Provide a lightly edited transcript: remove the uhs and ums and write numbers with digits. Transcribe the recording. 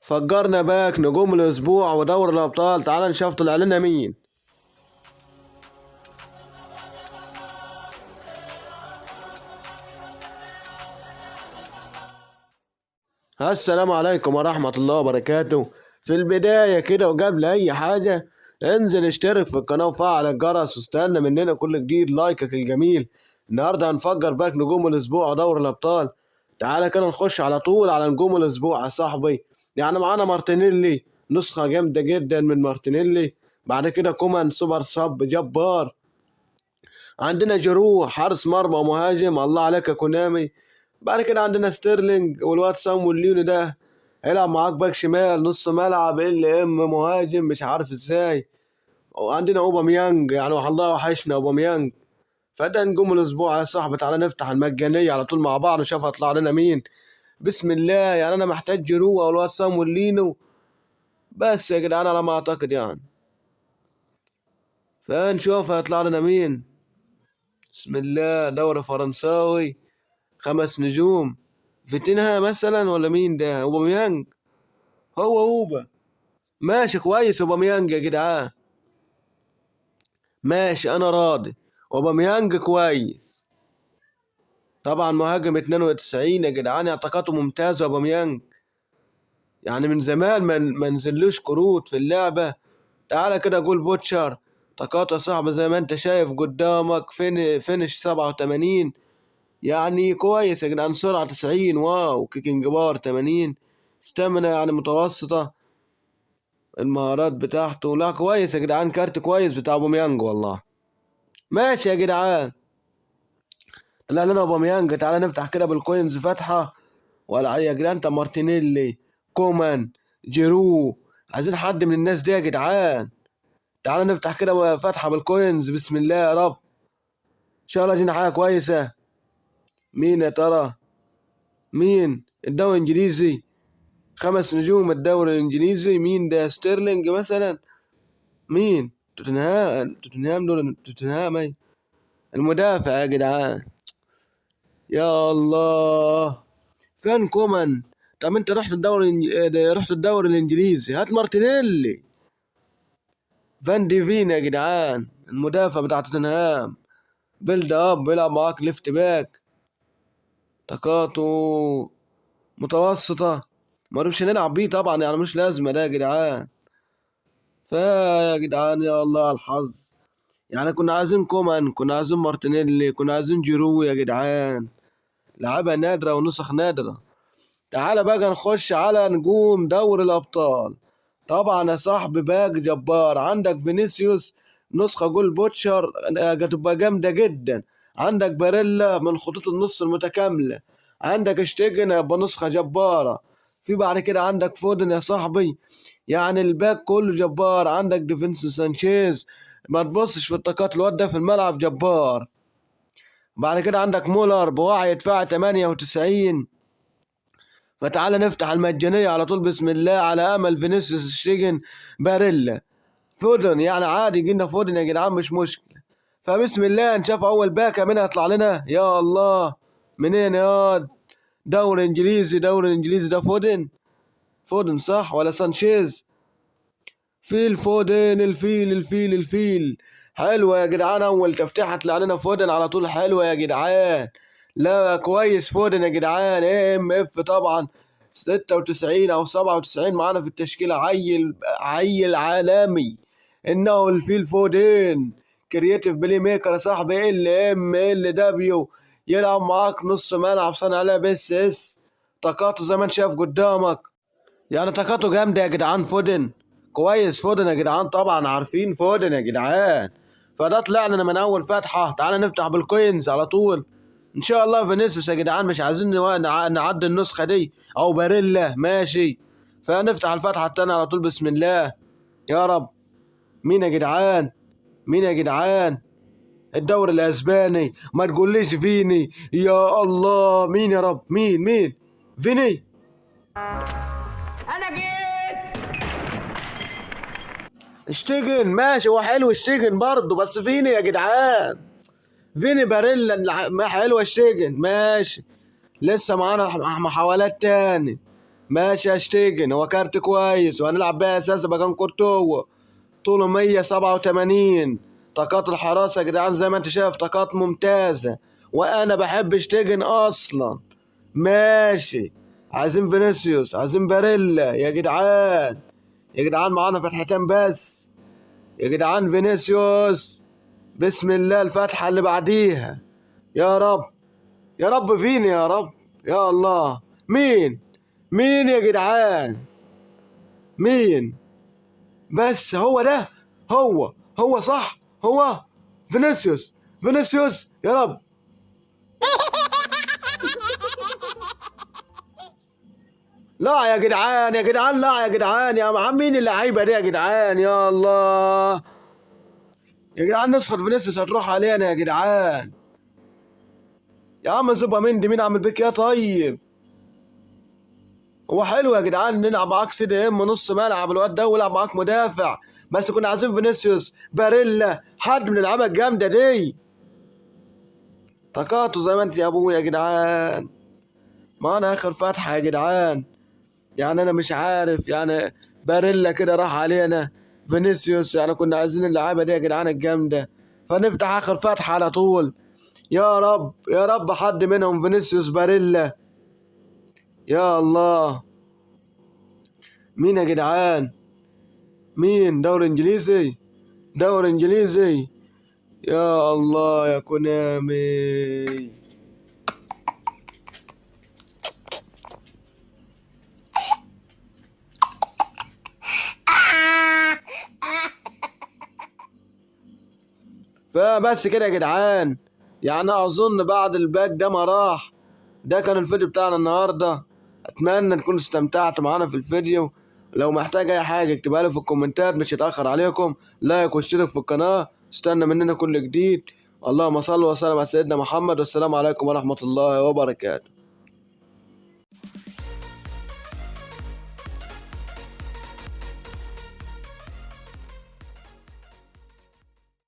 فجرنا باك نجوم الاسبوع ودوري الابطال. تعال نشوف طلع لنا مين. السلام عليكم ورحمة الله وبركاته. في البداية كده وقبل اي حاجة انزل اشترك في القناة وفعل الجرس واستنى مننا كل جديد. لايكك الجميل. النهاردة هنفجر باك نجوم الاسبوع ودوري الابطال. تعالى كده نخش على طول على نجوم الاسبوع يا صاحبي. يعني معانا مارتينيلي، نسخة جامدة جدا من مارتينيلي. بعد كده كومان سوبر صب جبار. عندنا جيرو حارس مرمى ومهاجم، الله عليك يا كونامي. بعد كده عندنا ستيرلينج والواد سامويل ليوني ده هيلعب معاك باك شمال نص ملعب مهاجم مش عارف ازاي. وعندنا اوباميانج، يعني والله وحشنا اوباميانج. فده نجوم الاسبوع يا صاحبي. تعالى نفتح المجانية على طول مع بعض نشوف هيطلع لنا مين. بسم الله. يعني انا محتاج جيرو او الواد سامويل لينو بس يا جدعان على ما اعتقد يعني. فنشوف هيطلع لنا مين. بسم الله. دوري فرنساوي 5 نجوم. فيتينها مثلا ولا مين ده؟ اوباميانج. هو اوبا. ماشي كويس اوباميانج يا جدعان. ماشي انا راضي. اوباميانج كويس. طبعا مهاجم 92 يا جدعان، اعتقاده ممتازة اوباميانج. يعني من زمان ما نزلوش كروت في اللعبة. تعالى كده قول بوتشر. طاقاته صعبة زي ما انت شايف قدامك. فينش 87. يعني كويس يا جدعان. سرعة 90. واو. كيكنج بار 80. استامنا يعني متوسطة. المهارات بتاعته لا كويس يا جدعان. كارت كويس بتاع اوباميانج والله. ماشي يا جدعان. طلع لنا اوباميانج. تعالى نفتح كده بالكوينز فتحة. ولا يا جدعان. انت مارتينيلي، كومان، جيرو. عايزين حد من الناس دي يا جدعان. تعالى نفتح كده فتحة بالكوينز. بسم الله يا رب. ان شاء الله جينا حاجة كويسة. مين يا ترى؟ مين؟ الدوري الانجليزي 5 نجوم. الدوري الانجليزي مين ده؟ ستيرلينج مثلا. مين؟ توتنهام دول توتنهام اي. المدافع يا جدعان. يا الله. فين كومان؟ طب انت رحت الدوري الانجليزي. هات مارتينيلي. فان ديفين يا جدعان المدافع بتاع توتنهام. بيلد اب بيلعب معاك ليفت باك. طاقاته متوسطة. معرفش نلعب بيه طبعا، يعني مش لازمة ده يا جدعان. فيا جدعان يا الله على الحظ. يعني كنا عايزين كومان، كنا عايزين مارتينيلي، كنا عايزين جيرو يا جدعان. لعبة نادرة ونسخ نادرة. تعالى بقى نخش على نجوم دوري الأبطال. طبعا يا صاحبي باك جبار. عندك فينيسيوس نسخة جول بوتشر هتبقى جامدة جدا. عندك باريلا من خطوط النص المتكاملة. عندك اشتيجن هيبقى نسخة جبارة. في بعد كده عندك فودن يا صاحبي. يعني الباك كله جبار. عندك ديفنس سانشيز. ما تبصش في الطاقات، الواد ده في الملعب جبار. بعد كده عندك مولر بوعي يدفع 98. فتعالى نفتح المجانية على طول. بسم الله على امل فينيسيوس شيجن باريلا فودن. يعني عادي جينا فودن يا جدعان مش مشكلة. فبسم الله نشوف اول باكة منها يطلع لنا. يا الله. منين يا دوري انجليزي؟ دوري الانجليزي ده فودن. فودن صح ولا سانشيز؟ فودن. الفيل. حلوة يا جدعان. اول تفتيحة طلع لنا فودن على طول. حلوة يا جدعان. لا كويس فودن يا جدعان. ام اف طبعا 96 او 97 معانا في التشكيلة. عيل عالمي انه فودن. كرييتيف بلاي ميكر يا صاحبي. ال دبليو. يلعب معاك نص ملعب صانع لعب اس. طاقاته زي ما انت شايف قدامك. يعني طاقاته جامدة يا جدعان. فودن كويس. فودن يا جدعان طبعا عارفين فودن يا جدعان. فده طلع لنا من اول فتحة. تعالى نفتح بالكوينز على طول. ان شاء الله فينيسيوس يا جدعان. مش عايزين نعدي النسخة دي او باريلا. ماشي. فنفتح الفتحة التانية على طول. بسم الله يا رب. مين يا جدعان؟ مين يا جدعان؟ الدوري الاسباني. ما تقوليش فيني يا الله. مين يا رب؟ مين فيني. انا جيت. اشتيجن ماشي. هو حلو اشتيجن برضه بس فيني يا جدعان. فيني باريلا ما حلوة اشتيجن ماشي. لسه معانا محاولات تاني. ماشي يا شتيجن، هو كارت كويس وهنلعب بيها اساسا بقى كورتوا. طوله 187. طاقات الحراسة يا جدعان زي ما انت شايف طاقات ممتازة، وانا بحب شتيجن اصلا. ماشي. عايزين فينيسيوس، عايزين باريلا يا جدعان. يا جدعان معانا فتحتين بس. يا جدعان فينيسيوس، بسم الله الفتحة اللي بعديها. يا رب، يا رب فيني يا رب. يا الله. مين؟ مين يا جدعان؟ مين؟ بس هو ده. هو صح. هو فينيسيوس. فينيسيوس يا رب. لا يا جدعان، يا جدعان، لا يا جدعان، يا عم مين اللعيبه دي يا جدعان؟ يا الله. يا جدعان نسخة فينيسيوس هتروح علينا يا جدعان. يا عم زوبا مندي مين عامل بيك يا طيب؟ هو حلو يا جدعان نلعب معاك سي دي ام نص ملعب الواد ده ويلعب معاك مدافع، بس كنا عايزين فينيسيوس باريلا حد من اللعيبه الجامده دي. طاقاته زي ما انت يا ابويا يا جدعان. ما انا اخر فتحه يا جدعان، يعني انا مش عارف يعني. باريلا كده راح علينا. فينيسيوس يعني كنا عايزين اللعيبه دي يا جدعان الجامده، فنفتح اخر فتحه على طول. يا رب يا رب حد منهم فينيسيوس باريلا. يا الله. مين يا جدعان؟ مين؟ دوري انجليزي؟ دوري انجليزي. يا الله يا كونامي. فبس كده يا جدعان، يعني اظن بعد الباك ده ما راح. ده كان الفيديو بتاعنا النهارده. اتمنى تكونوا استمتعتوا معانا في الفيديو. لو محتاج اي حاجه اكتبها لي في الكومنتات، مش هتاخر عليكم. لايك واشترك في القناه، استنى مننا كل جديد. اللهم صل وسلم على سيدنا محمد، والسلام عليكم ورحمه الله وبركاته.